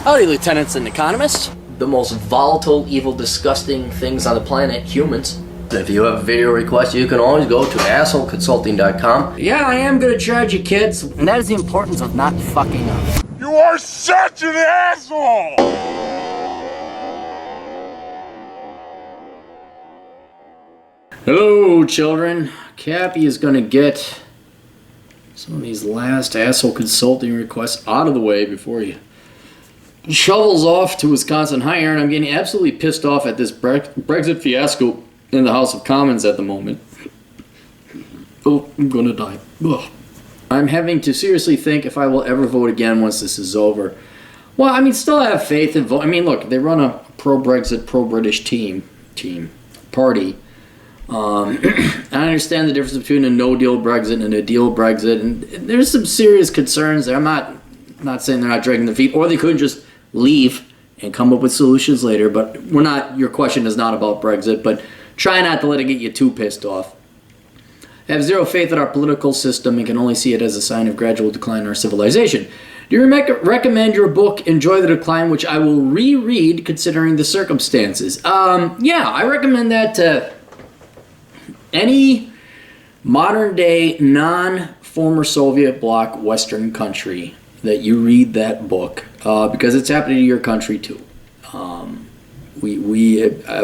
Howdy, lieutenants and economists. The most volatile, evil, disgusting things on the planet, humans. If you have a video request, you can always go to assholeconsulting.com. Yeah, I am gonna charge you, kids. And that is the importance of not fucking up. You are such an asshole! Hello, children. Cappy is gonna get some of these last asshole consulting requests out of the way before he shovels off to Wisconsin Higher, and I'm getting absolutely pissed off at this Brexit fiasco in the House of Commons at the moment. Oh, I'm gonna die. Ugh. I'm having to seriously think if I will ever vote again once this is over. Well, I mean, still have faith in vote. I mean, look, they run a pro-Brexit, pro-British party. I understand the difference between a no-deal Brexit and a deal Brexit, and there's some serious concerns there. I'm not saying they're not dragging their feet, or they could just leave and come up with solutions later, but we're not, your question is not about Brexit, but try not to let it get you too pissed off. I have zero faith in our political system and can only see it as a sign of gradual decline in our civilization. Do you recommend your book, Enjoy the Decline, which I will reread considering the circumstances? Yeah, I recommend that to any modern-day, non-former Soviet bloc Western country that you read that book, because it's happening to your country too.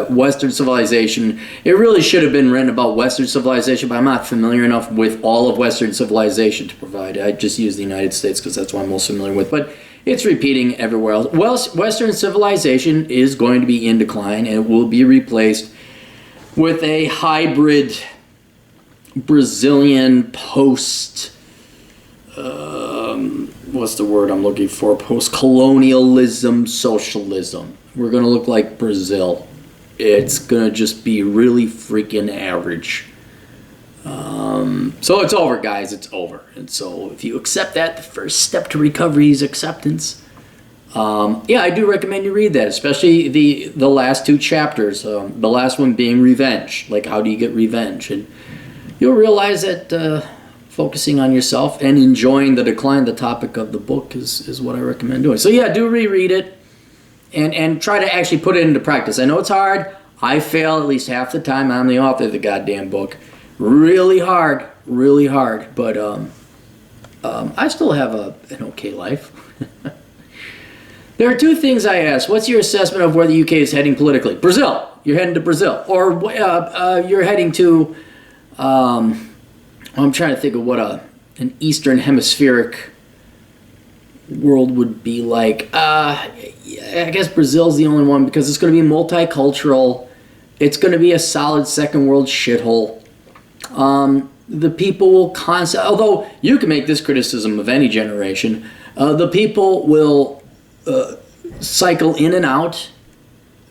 Western civilization, it really should have been written about Western civilization, but I'm not familiar enough with all of Western civilization to provide. I just use the United States because that's what I'm most familiar with, but it's repeating everywhere else. Well, Western civilization is going to be in decline, and it will be replaced with a hybrid Brazilian what's the word I'm looking for? Post-colonialism socialism. We're going to look like Brazil. It's going to just be really freaking average. So it's over, guys. It's over. And so if you accept that, the first step to recovery is acceptance. Yeah, I do recommend you read that, especially the last two chapters. The last one being revenge. Like, how do you get revenge? And you'll realize that focusing on yourself and enjoying the decline, the topic of the book, is what I recommend doing. So yeah, do reread it and try to actually put it into practice. I know it's hard. I fail at least half the time. I'm the author of the goddamn book. Really hard. But I still have an okay life. There are two things I ask. What's your assessment of where the UK is heading politically? Brazil. You're heading to Brazil. Or you're heading to... I'm trying to think of what an Eastern Hemispheric world would be like. I guess Brazil's the only one because it's going to be multicultural. It's going to be a solid second world shithole. The people will constantly... Although you can make this criticism of any generation, the people will cycle in and out,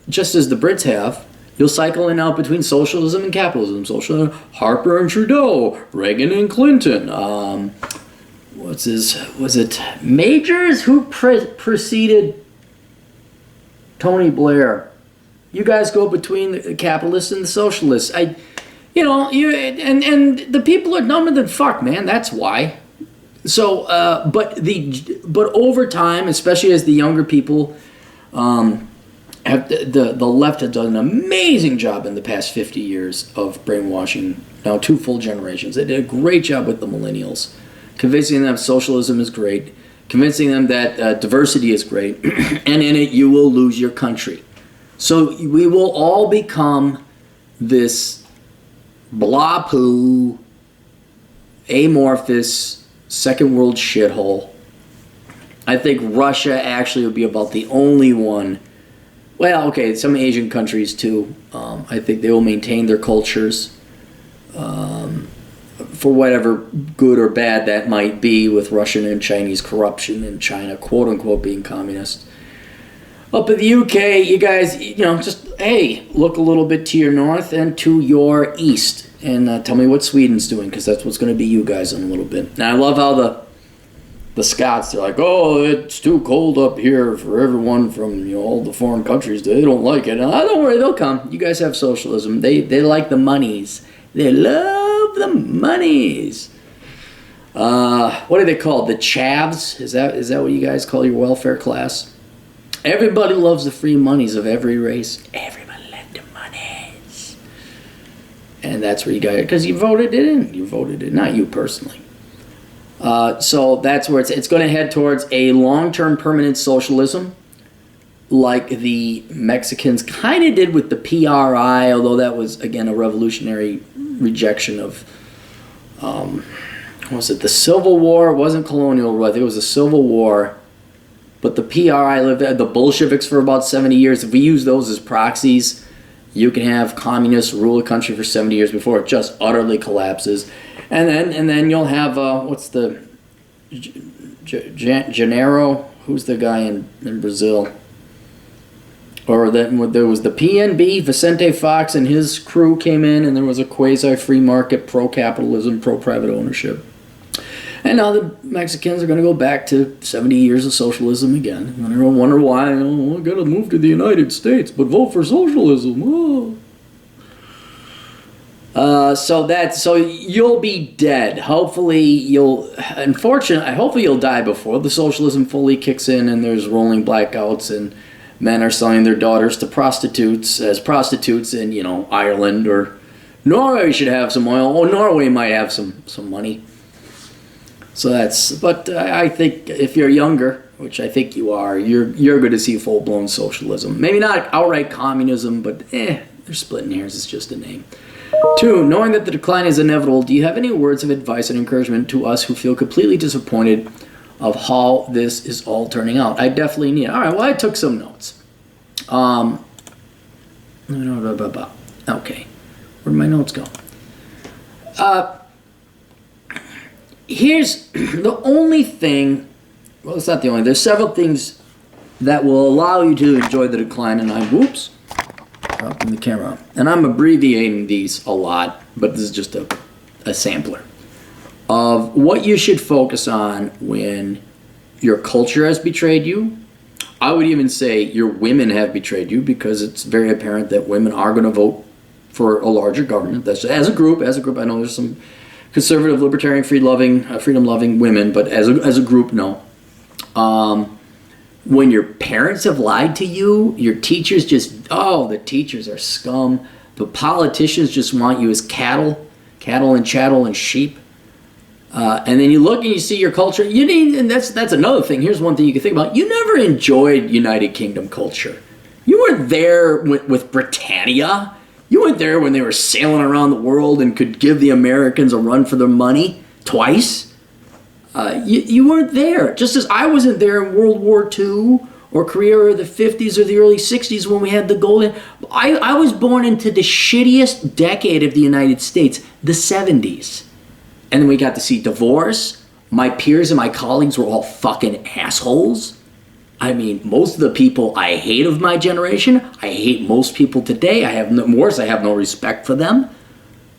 just as the Brits have. You'll cycle in and out between socialism and capitalism. Socialism, Harper and Trudeau, Reagan and Clinton. Was it Majors who preceded Tony Blair? You guys go between the capitalists and the socialists. And the people are dumber than fuck, man. That's why. So, but over time, especially as the younger people, the left has done an amazing job in the past 50 years of brainwashing now 2 full generations. They did a great job with the millennials, convincing them socialism is great, convincing them that diversity is great, and in it you will lose your country. So we will all become this blah poo, amorphous second world shithole. I think Russia actually would be about the only one. Well, okay, some Asian countries too. I think they will maintain their cultures for whatever good or bad that might be with Russian and Chinese corruption and China, quote unquote, being communist. Up in the UK, you guys, just, hey, look a little bit to your north and to your east and tell me what Sweden's doing, because that's what's going to be you guys in a little bit. And I love how the Scots, they're like, oh, it's too cold up here for everyone from all the foreign countries. They don't like it. Don't worry, they'll come. You guys have socialism. They like the monies. They love the monies. What are they called? The chavs? Is that what you guys call your welfare class? Everybody loves the free monies of every race. Everybody loves the monies. And that's where you got it, because you voted it in. You voted it, not you personally. So that's where it's going to head towards a long-term permanent socialism, like the Mexicans kind of did with the PRI, although that was, again, a revolutionary rejection of, what was it, the Civil War? It wasn't colonial rule. I think it was the Civil War. But the PRI lived there, the Bolsheviks for about 70 years. If we use those as proxies, you can have communists rule a country for 70 years before it just utterly collapses. And then you'll have, what's the, Gennaro? Who's the guy in Brazil? Or then there was the PNB, Vicente Fox and his crew came in, and there was a quasi-free market, pro-capitalism, pro-private ownership. And now the Mexicans are going to go back to 70 years of socialism again. And they're going to wonder why, I got to move to the United States, but vote for socialism. So you'll be dead. Hopefully hopefully you'll die before the socialism fully kicks in and there's rolling blackouts and men are selling their daughters to prostitutes in, Ireland, or Norway should have some oil. Oh, Norway might have some money. So but I think if you're younger, which I think you are, you're going to see full-blown socialism. Maybe not outright communism, but they're splitting hairs. It's just a name. 2, knowing that the decline is inevitable, do you have any words of advice and encouragement to us who feel completely disappointed of how this is all turning out? I definitely need it. All right, well, I took some notes. Okay. Where'd my notes go? Here's the only thing, well, it's not the only, there's several things that will allow you to enjoy the decline, and dropping the camera. And I'm abbreviating these a lot, but this is just a sampler of what you should focus on when your culture has betrayed you. I would even say your women have betrayed you, because it's very apparent that women are going to vote for a larger government. That's as a group. I know there's some conservative, libertarian, freedom-loving women, but as a group, no. When your parents have lied to you, your teachers the teachers are scum. The politicians just want you as cattle and chattel and sheep. And then you look and you see your culture. And that's another thing. Here's one thing you can think about. You never enjoyed United Kingdom culture. You weren't there with Britannia. You weren't there when they were sailing around the world and could give the Americans a run for their money twice. You weren't there. Just as I wasn't there in World War II or Korea or the 50s or the early 60s when we had the golden... I was born into the shittiest decade of the United States, the 70s. And then we got to see divorce. My peers and my colleagues were all fucking assholes. I mean, most of the people I hate of my generation, I hate most people today. I have no respect for them.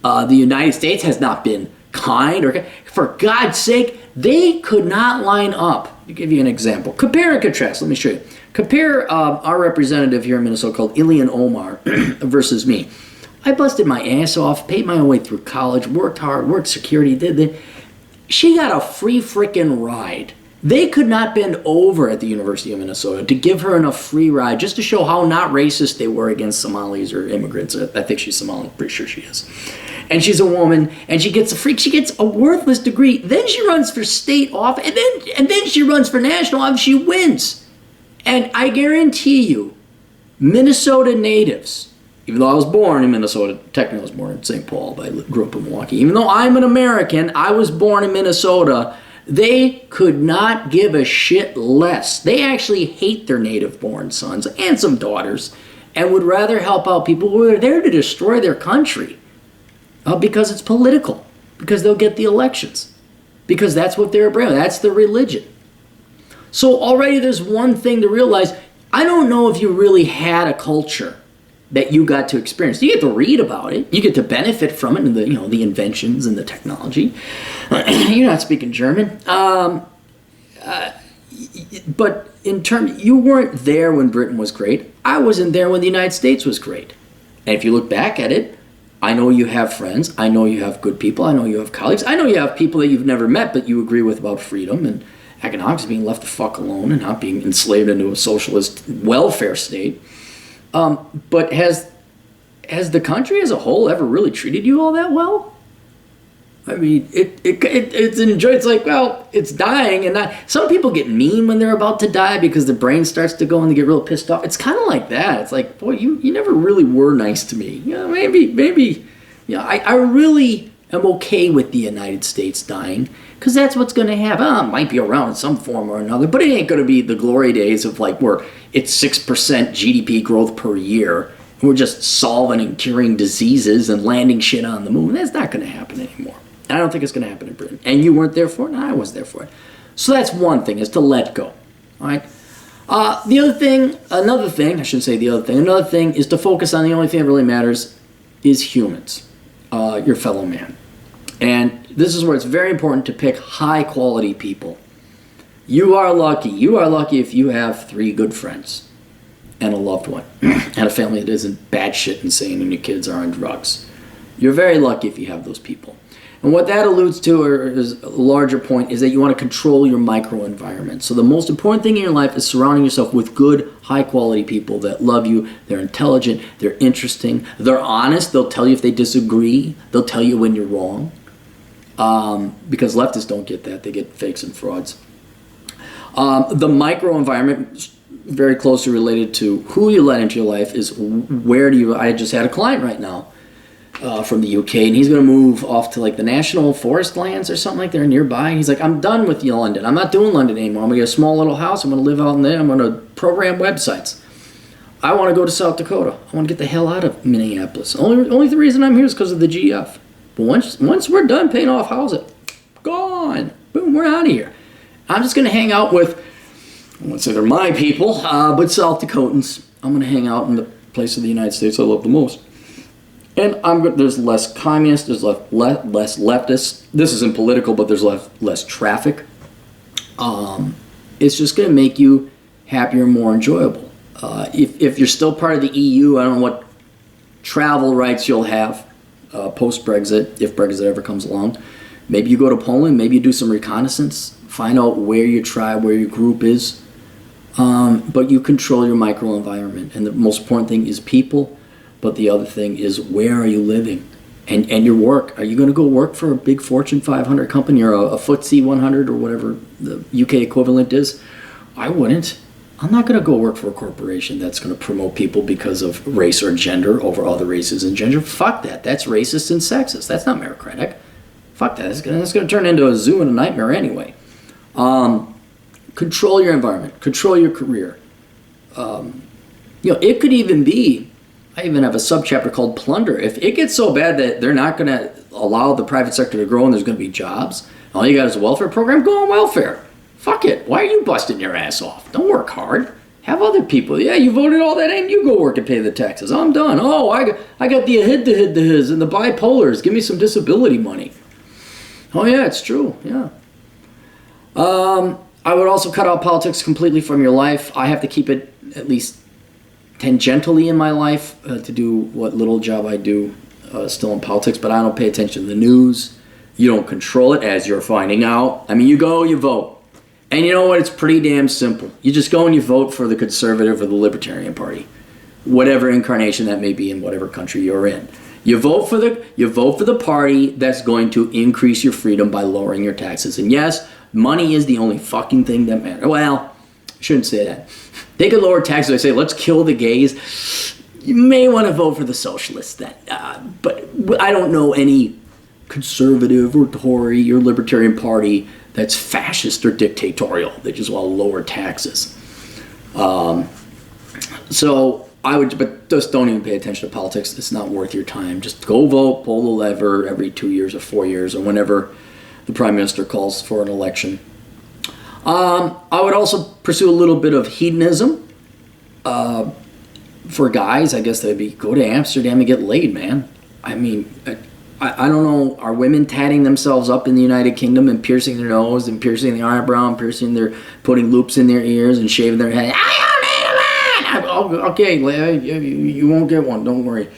The United States has not been kind. For God's sake, they could not line up. To give you an example. Compare and contrast. Let me show you. Compare our representative here in Minnesota called Ilhan Omar versus me. I busted my ass off, paid my way through college, worked hard, worked security, She got a free frickin' ride. They could not bend over at the University of Minnesota to give her enough free ride just to show how not racist they were against Somalis or immigrants. I think she's Somali, pretty sure she is. And she's a woman, and she gets a worthless degree. Then she runs for state office, and then she runs for national office. She wins. And I guarantee you, Minnesota natives, even though I was born in Minnesota, technically I was born in St. Paul, but I grew up in Milwaukee. Even though I'm an American, I was born in Minnesota. They could not give a shit less. They actually hate their native-born sons and some daughters and would rather help out people who are there to destroy their country because it's political, because they'll get the elections, because that's what they're about. That's their religion. So already there's one thing to realize. I don't know if you really had a culture that you got to experience. You get to read about it. You get to benefit from it and the inventions and the technology. You're not speaking German. But you weren't there when Britain was great. I wasn't there when the United States was great. And if you look back at it, I know you have friends. I know you have good people. I know you have colleagues. I know you have people that you've never met but you agree with about freedom and economics, being left the fuck alone and not being enslaved into a socialist welfare state. But has the country as a whole ever really treated you all that well? I mean, it's like, well, it's dying, and some people get mean when they're about to die because their brain starts to go and they get real pissed off. It's kind of like that. It's like, boy, you never really were nice to me. Maybe, I really am okay with the United States dying because that's what's going to happen. It might be around in some form or another, but it ain't going to be the glory days of like where it's 6% GDP growth per year. And we're just solving and curing diseases and landing shit on the moon. That's not going to happen anymore. I don't think it's going to happen in Britain. And you weren't there for it, and I was there for it. So that's one thing, is to let go. All right? Another thing is to focus on the only thing that really matters is humans, your fellow man. And this is where it's very important to pick high-quality people. You are lucky. You are lucky if you have 3 good friends and a loved one and a family that isn't batshit insane and your kids are on drugs. You're very lucky if you have those people. And what that alludes to, or is a larger point, is that you want to control your microenvironment. So the most important thing in your life is surrounding yourself with good, high-quality people that love you, they're intelligent, they're interesting, they're honest, they'll tell you if they disagree, they'll tell you when you're wrong. Because leftists don't get that, they get fakes and frauds. The microenvironment, very closely related to who you let into your life, is I just had a client right now. From the UK, and he's going to move off to like the National Forest Lands or something like that nearby. And he's like, I'm done with London. I'm not doing London anymore. I'm going to get a small little house. I'm going to live out in there. I'm going to program websites. I want to go to South Dakota. I want to get the hell out of Minneapolis. Only the reason I'm here is because of the GF. But once we're done paying off housing, gone. Boom, we're out of here. I'm just going to hang out with, I won't say they're my people, but South Dakotans. I'm going to hang out in the place of the United States I love the most. And there's less communists, there's less leftists. This isn't political, but there's less traffic. It's just going to make you happier and more enjoyable. If you're still part of the EU, I don't know what travel rights you'll have post-Brexit, if Brexit ever comes along. Maybe you go to Poland, maybe you do some reconnaissance, find out where your tribe, where your group is. But you control your microenvironment. And the most important thing is people. But the other thing is, where are you living? And your work. Are you going to go work for a big Fortune 500 company or a FTSE 100 or whatever the UK equivalent is? I wouldn't. I'm not going to go work for a corporation that's going to promote people because of race or gender over other races and gender. Fuck that. That's racist and sexist. That's not meritocratic. Fuck that. That's going to turn into a zoo and a nightmare anyway. Control your environment. Control your career. It could even be, I even have a subchapter called Plunder. If it gets so bad that they're not going to allow the private sector to grow and there's going to be jobs, all you got is a welfare program, go on welfare. Fuck it. Why are you busting your ass off? Don't work hard. Have other people. Yeah, you voted all that in. You go work and pay the taxes. I'm done. Oh, I got the his and the bipolars. Give me some disability money. Oh, yeah, it's true. Yeah. I would also cut out politics completely from your life. I have to keep it at least tangentially in my life to do what little job I do still in politics, but I don't pay attention to the news. You don't control it, as you're finding out. I mean, you go, you vote. And you know what? It's pretty damn simple. You just go and you vote for the Conservative or the Libertarian Party, whatever incarnation that may be in whatever country you're in. You vote for the party that's going to increase your freedom by lowering your taxes. And yes, money is the only fucking thing that matters. Well, I shouldn't say that. They could lower taxes. I say, let's kill the gays. You may want to vote for the socialists then. But I don't know any conservative or Tory or Libertarian Party that's fascist or dictatorial. They just want to lower taxes. So I would, but just don't even pay attention to politics. It's not worth your time. Just go vote, pull the lever every 2 years or 4 years or whenever the Prime Minister calls for an election. I would also pursue a little bit of hedonism. For guys, I guess that'd be go to Amsterdam and get laid, man. I mean, I don't know. Are women tatting themselves up in the United Kingdom and piercing their nose and piercing their eyebrow and putting loops in their ears and shaving their head? I don't need a man. Okay, you won't get one. Don't worry.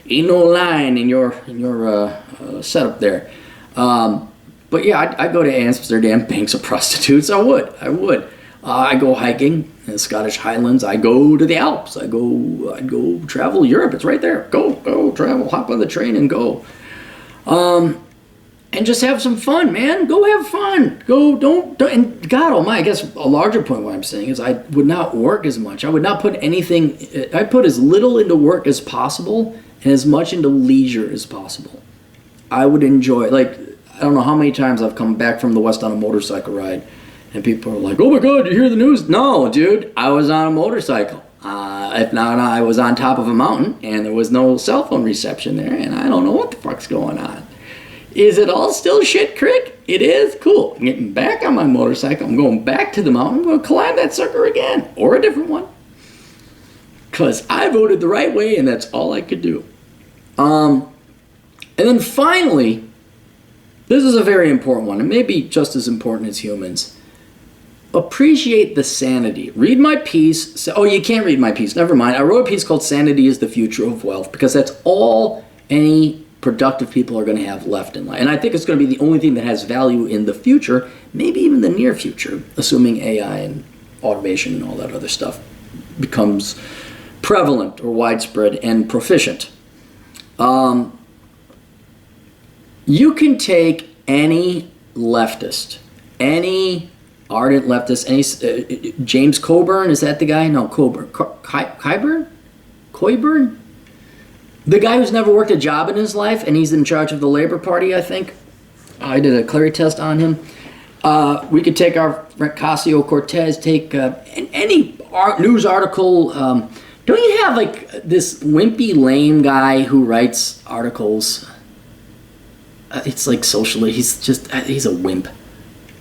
Ain't no line in your setup there. But yeah, I'd go to Amsterdam, banks of prostitutes. I would. I go hiking in the Scottish Highlands. I go to the Alps. I'd go travel Europe. It's right there. Go travel. Hop on the train and go. And just have some fun, man. Go have fun. Don't. And God Almighty, I guess a larger point what I'm saying is I would not work as much. I would not put anything. I put as little into work as possible and as much into leisure as possible. I would enjoy, like, I don't know how many times I've come back from the West on a motorcycle ride, and people are like, "Oh my God, you hear the news?" No, dude, I was on a motorcycle. If not, I was on top of a mountain, and there was no cell phone reception there, and I don't know what the fuck's going on. Is it all still shit creek? It is? Cool. I'm getting back on my motorcycle. I'm going back to the mountain. I'm going to climb that sucker again. Or a different one. Because I voted the right way, and that's all I could do. And then finally, this is a very important one, and maybe just as important as humans. Appreciate the sanity. Read my piece. Oh, you can't read my piece. Never mind. I wrote a piece called Sanity is the Future of Wealth, because that's all any productive people are going to have left in life. And I think it's going to be the only thing that has value in the future, maybe even the near future, assuming AI and automation and all that other stuff becomes prevalent or widespread and proficient. You can take any leftist, any ardent leftist, any James Coburn, is that the guy? No, Coburn. Coburn? The guy who's never worked a job in his life, and he's in charge of the Labor Party, I think. I did a Clary test on him. We could take our friend Ocasio-Cortez, take any news article. Don't you have like this wimpy, lame guy who writes articles? It's like socially, he's a wimp.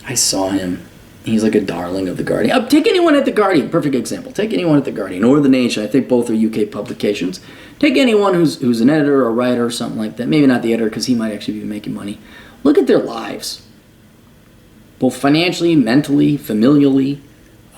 I saw him. He's like a darling of The Guardian. Take anyone at The Guardian, perfect example. Take anyone at The Guardian or The Nation. I think both are UK publications. Take anyone who's an editor or writer or something like that. Maybe not the editor because he might actually be making money. Look at their lives. Both financially, mentally, familially.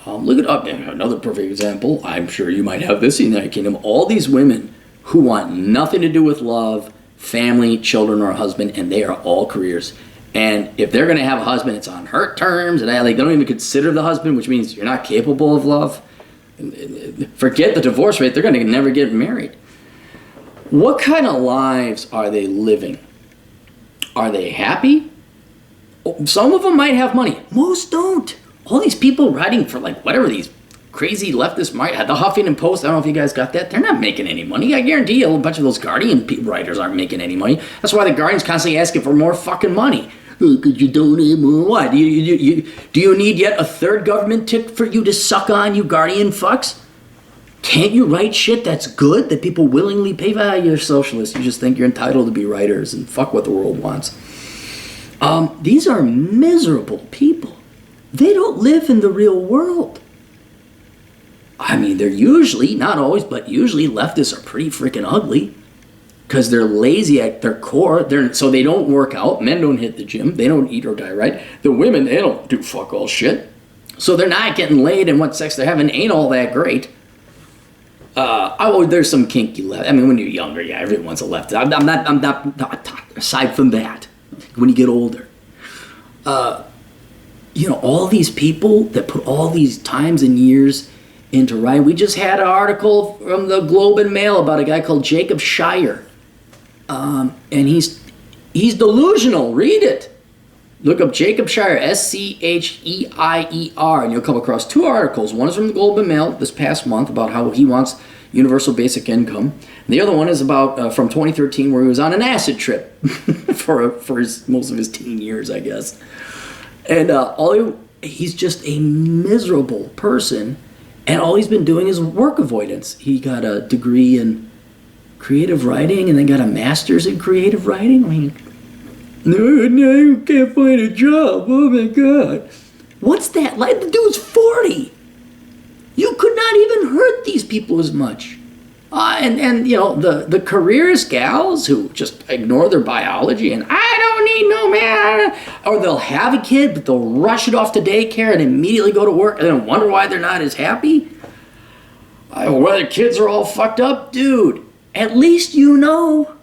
Look at another perfect example. I'm sure you might have this in the United Kingdom. All these women who want nothing to do with love, family, children, or a husband, and they are all careers. And if they're going to have a husband, it's on her terms, and they don't even consider the husband, which means you're not capable of love. Forget the divorce rate. They're going to never get married. What kind of lives are they living? Are they happy? Some of them might have money. Most don't. All these people writing for like whatever these crazy leftists might have. The Huffington Post, I don't know if you guys got that. They're not making any money. I guarantee you a bunch of those Guardian writers aren't making any money. That's why the Guardian's constantly asking for more fucking money. Could you donate more? What? Do you need yet a third government tick for you to suck on, you Guardian fucks? Can't you write shit that's good that people willingly pay for? You're a socialist. You just think you're entitled to be writers and fuck what the world wants. These are miserable people. They don't live in the real world. I mean, they're usually, not always, but usually leftists are pretty freaking ugly because they're lazy at their core. So they don't work out. Men don't hit the gym. They don't eat or die right. The women, they don't do fuck all shit. So they're not getting laid, and what sex they're having ain't all that great. There's some kinky left. I mean, when you're younger, yeah, everyone's a leftist. I'm not. Aside from that, when you get older, all these people that put all these times and years into writing. We just had an article from the Globe and Mail about a guy called Jacob Shire, and he's delusional. Read it. Look up Jacob Shire, Scheier, and you'll come across two articles. One is from the Globe and Mail this past month about how he wants universal basic income. And the other one is about from 2013 where he was on an acid trip for most of his teen years, I guess. And he's just a miserable person, and all he's been doing is work avoidance. He got a degree in creative writing and then got a master's in creative writing. I mean, no, you can't find a job. Oh my God. What's that like? The dude's 40. You could not even hurt these people as much. The careers gals who just ignore their biology and I don't need no man, or they'll have a kid but they'll rush it off to daycare and immediately go to work and then wonder why they're not as happy. Why their kids are all fucked up, dude. At least you know.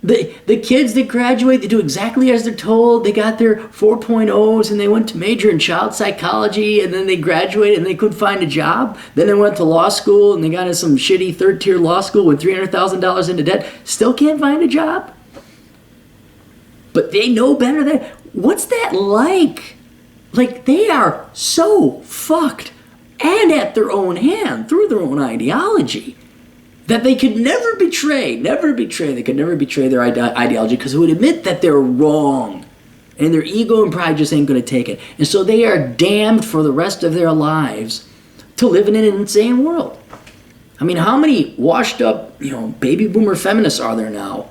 The kids that graduate, they do exactly as they're told. They got their 4.0s and they went to major in child psychology, and then they graduated and they couldn't find a job. Then they went to law school and they got in some shitty third-tier law school with $300,000 into debt. Still can't find a job. But they know better than... What's that like? Like, they are so fucked and at their own hand through their own ideology that they could never betray. They could never betray their ideology because it would admit that they're wrong. And their ego and pride just ain't going to take it. And so they are damned for the rest of their lives to live in an insane world. I mean, how many washed up, baby boomer feminists are there now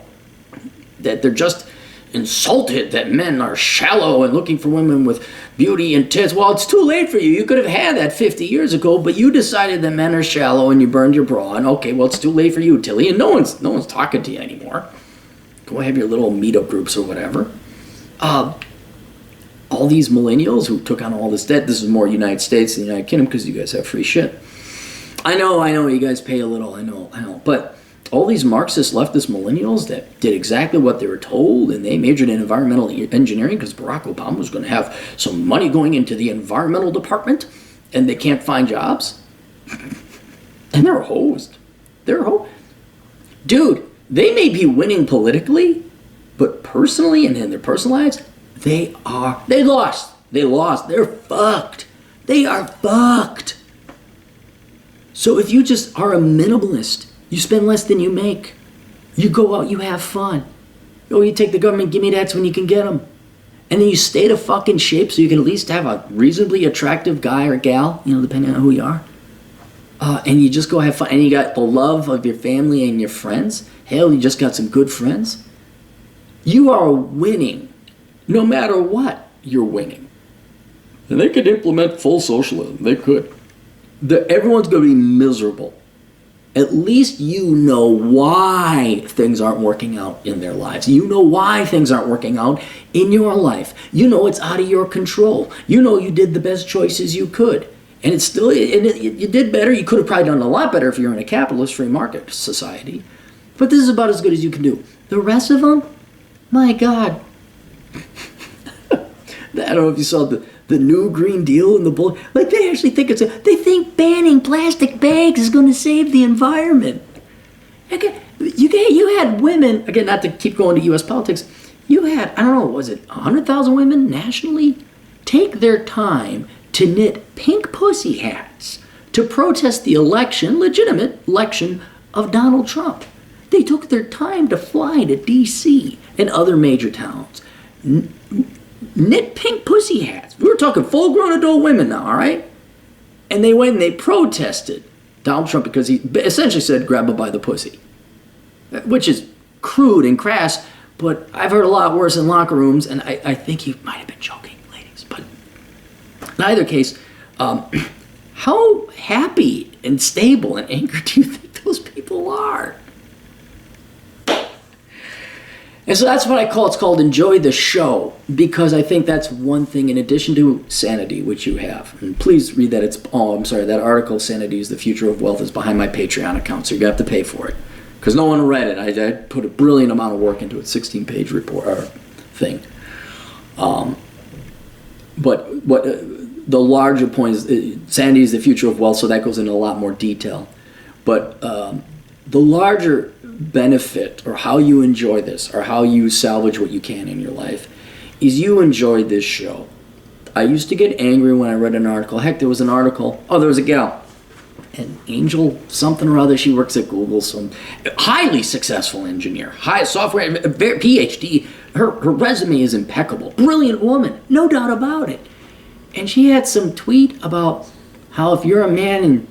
that they're just insulted that men are shallow and looking for women with beauty and tits? Well, it's too late for you. You could have had that 50 years ago, but you decided that men are shallow and you burned your bra. And okay, well, it's too late for you, Tilly. And no one's talking to you anymore. Go have your little meetup groups or whatever. All these millennials who took on all this debt. This is more United States than United Kingdom because you guys have free shit. I know. You guys pay a little. I know. But all these Marxist leftist millennials that did exactly what they were told, and they majored in environmental engineering because Barack Obama was going to have some money going into the environmental department, and they can't find jobs. And they're hosed. Dude, they may be winning politically, but personally and in their personal lives, they lost. They're fucked. They are fucked. So if you just are a minimalist, you spend less than you make. You go out, you have fun. Oh, you take the government, give me that when you can get them. And then you stay to fucking shape so you can at least have a reasonably attractive guy or gal, depending on who you are. And you just go have fun. And you got the love of your family and your friends. Hell, you just got some good friends. You are winning. No matter what, you're winning. And they could implement full socialism. They could. Everyone's going to be miserable. At least you know why things aren't working out in their lives. You know why things aren't working out in your life. You know it's out of your control. You know you did the best choices you could. And it's still, you did better. You could have probably done a lot better if you're in a capitalist free market society. But this is about as good as you can do. The rest of them, my God. I don't know if you saw the new Green Deal and the bull. Like, they actually think they think banning plastic bags is going to save the environment. Okay, you had women, again, not to keep going to U.S. politics, you had, I don't know, was it 100,000 women nationally take their time to knit pink pussy hats to protest the legitimate election of Donald Trump. They took their time to fly to D.C. and other major towns. Knit pink pussy hats. We were talking full-grown adult women now, all right? And they went and they protested Donald Trump because he essentially said, grab her by the pussy. Which is crude and crass, but I've heard a lot worse in locker rooms, and I think he might have been joking, ladies. But in either case, how happy and stable and angry do you think those people are? And so that's what it's called enjoy the show, because I think that's one thing in addition to sanity, which you have. And please read that. That article, Sanity is the Future of Wealth, is behind my Patreon account, so you have to pay for it. Because no one read it. I put a brilliant amount of work into it, 16-page report or thing. But what the larger point is, sanity is the future of wealth, so that goes into a lot more detail. But the larger benefit, or how you enjoy this, or how you salvage what you can in your life, is you enjoy this show. I used to get angry when I read an article. Heck, there was an article. Oh, there was a gal, an Angel something or other. She works at Google, some highly successful engineer, high software, PhD. Her resume is impeccable. Brilliant woman, no doubt about it. And she had some tweet about how if you're a man and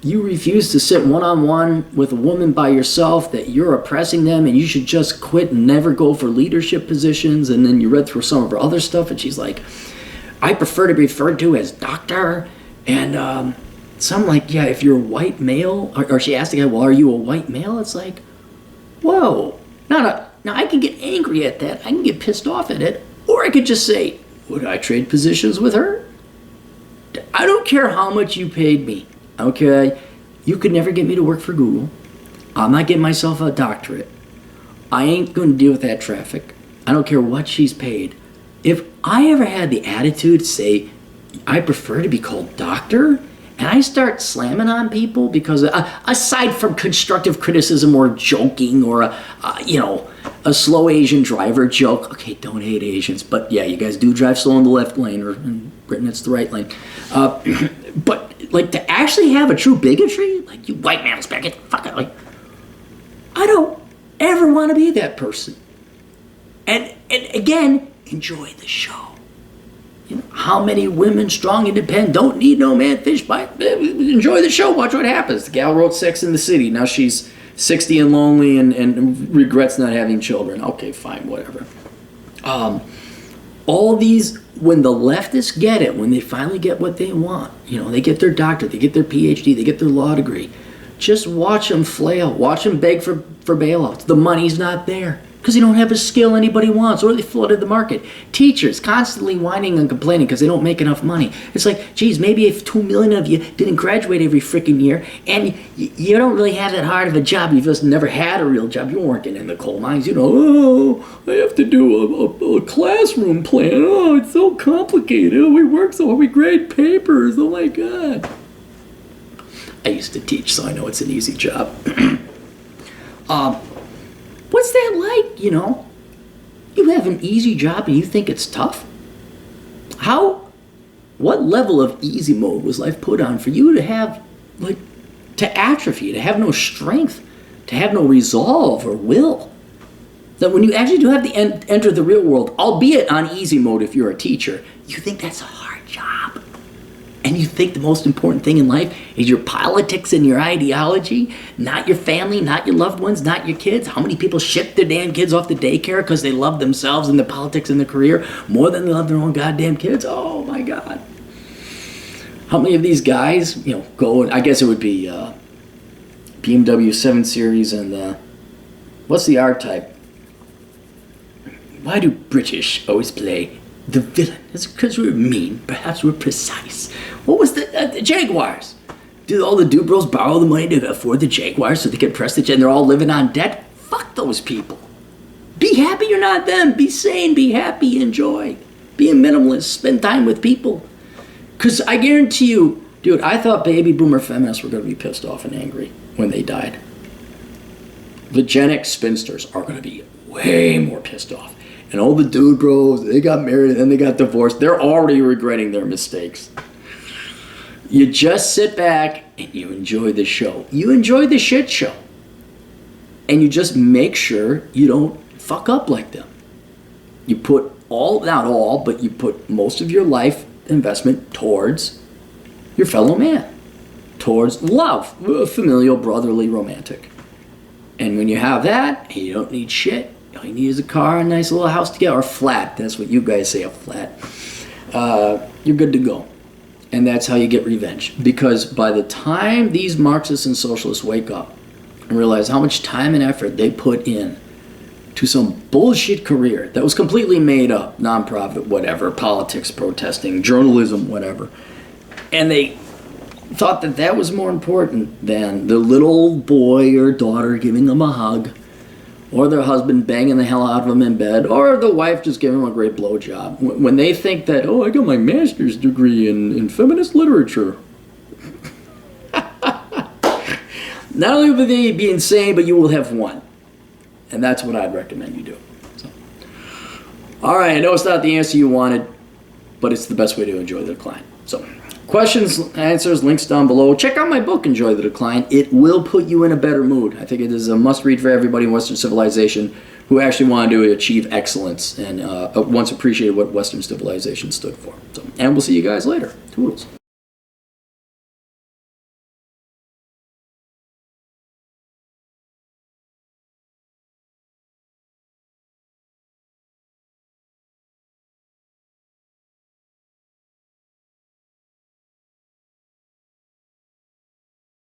you refuse to sit one-on-one with a woman by yourself, that you're oppressing them and you should just quit and never go for leadership positions. And then you read through some of her other stuff and she's like, I prefer to be referred to as doctor. And so I'm like, yeah, if you're a white male, or she asked the guy, well, are you a white male? It's like, whoa. Now I can get angry at that. I can get pissed off at it. Or I could just say, would I trade positions with her? I don't care how much you paid me. Okay, you could never get me to work for Google. I'm not getting myself a doctorate. I ain't going to deal with that traffic. I don't care what she's paid. If I ever had the attitude to say, I prefer to be called doctor, and I start slamming on people because, aside from constructive criticism or joking or, a slow Asian driver joke, okay, don't hate Asians, but yeah, you guys do drive slow in the left lane, or in Britain it's the right lane. But, like, to actually have a true bigotry, like, you white males back it, fuck it, like, I don't ever want to be that person. And again, enjoy the show. You know, how many women, strong, independent, don't need no man, fish bite? Enjoy the show. Watch what happens. The gal wrote Sex in the City. Now she's 60 and lonely and regrets not having children. Okay, fine, whatever. All these, when the leftists get it, when they finally get what they want, they get their doctorate, they get their PhD, they get their law degree, just watch them flail. Watch them beg for bailouts. The money's not there. Because you don't have a skill anybody wants, or they flooded the market. Teachers constantly whining and complaining because they don't make enough money. It's like, geez, maybe if 2 million of you didn't graduate every freaking year, and you don't really have that hard of a job, you've just never had a real job, you're working in the coal mines, I have to do a classroom plan. Oh, it's so complicated. Oh, we work so hard, we grade papers. Oh my God. I used to teach, so I know it's an easy job. What's that like, You have an easy job and you think it's tough? What level of easy mode was life put on for you to have, to atrophy, to have no strength, to have no resolve or will? That when you actually do have to enter the real world, albeit on easy mode if you're a teacher, you think that's a hard job. And you think the most important thing in life is your politics and your ideology, not your family, not your loved ones, not your kids. How many people ship their damn kids off to daycare because they love themselves and their politics and their career more than they love their own goddamn kids? Oh my God. How many of these guys, go, and I guess it would be BMW 7 Series and what's the R-Type? Why do British always play the villain? It's because we're mean. Perhaps we're precise. What was the Jaguars? Do all the Dubros borrow the money to afford the Jaguars so they can press the jet and they're all living on debt? Fuck those people. Be happy you're not them. Be sane, be happy, enjoy. Be a minimalist, spend time with people. Because I guarantee you, dude, I thought baby boomer feminists were going to be pissed off and angry when they died. The Gen X spinsters are going to be way more pissed off. And all the dude bros, they got married and then they got divorced. They're already regretting their mistakes. You just sit back and you enjoy the show. You enjoy the shit show. And you just make sure you don't fuck up like them. You put not all, but you put most of your life investment towards your fellow man. Towards love, familial, brotherly, romantic. And when you have that, you don't need shit. All you need is a car, a nice little house to get, or a flat. That's what you guys say, a flat. You're good to go. And that's how you get revenge. Because by the time these Marxists and socialists wake up and realize how much time and effort they put in to some bullshit career that was completely made up, nonprofit, whatever, politics, protesting, journalism, whatever, and they thought that was more important than the little boy or daughter giving them a hug, or their husband banging the hell out of them in bed, or the wife just giving them a great blowjob. When they think that, I got my master's degree in feminist literature. Not only will they be insane, but you will have won. And that's what I'd recommend you do. So. All right, I know it's not the answer you wanted, but it's the best way to enjoy the decline. So, questions, answers, links down below. Check out my book, Enjoy the Decline. It will put you in a better mood. I think it is a must-read for everybody in Western civilization who actually wanted to achieve excellence and once appreciated what Western civilization stood for. So, and we'll see you guys later. Toodles.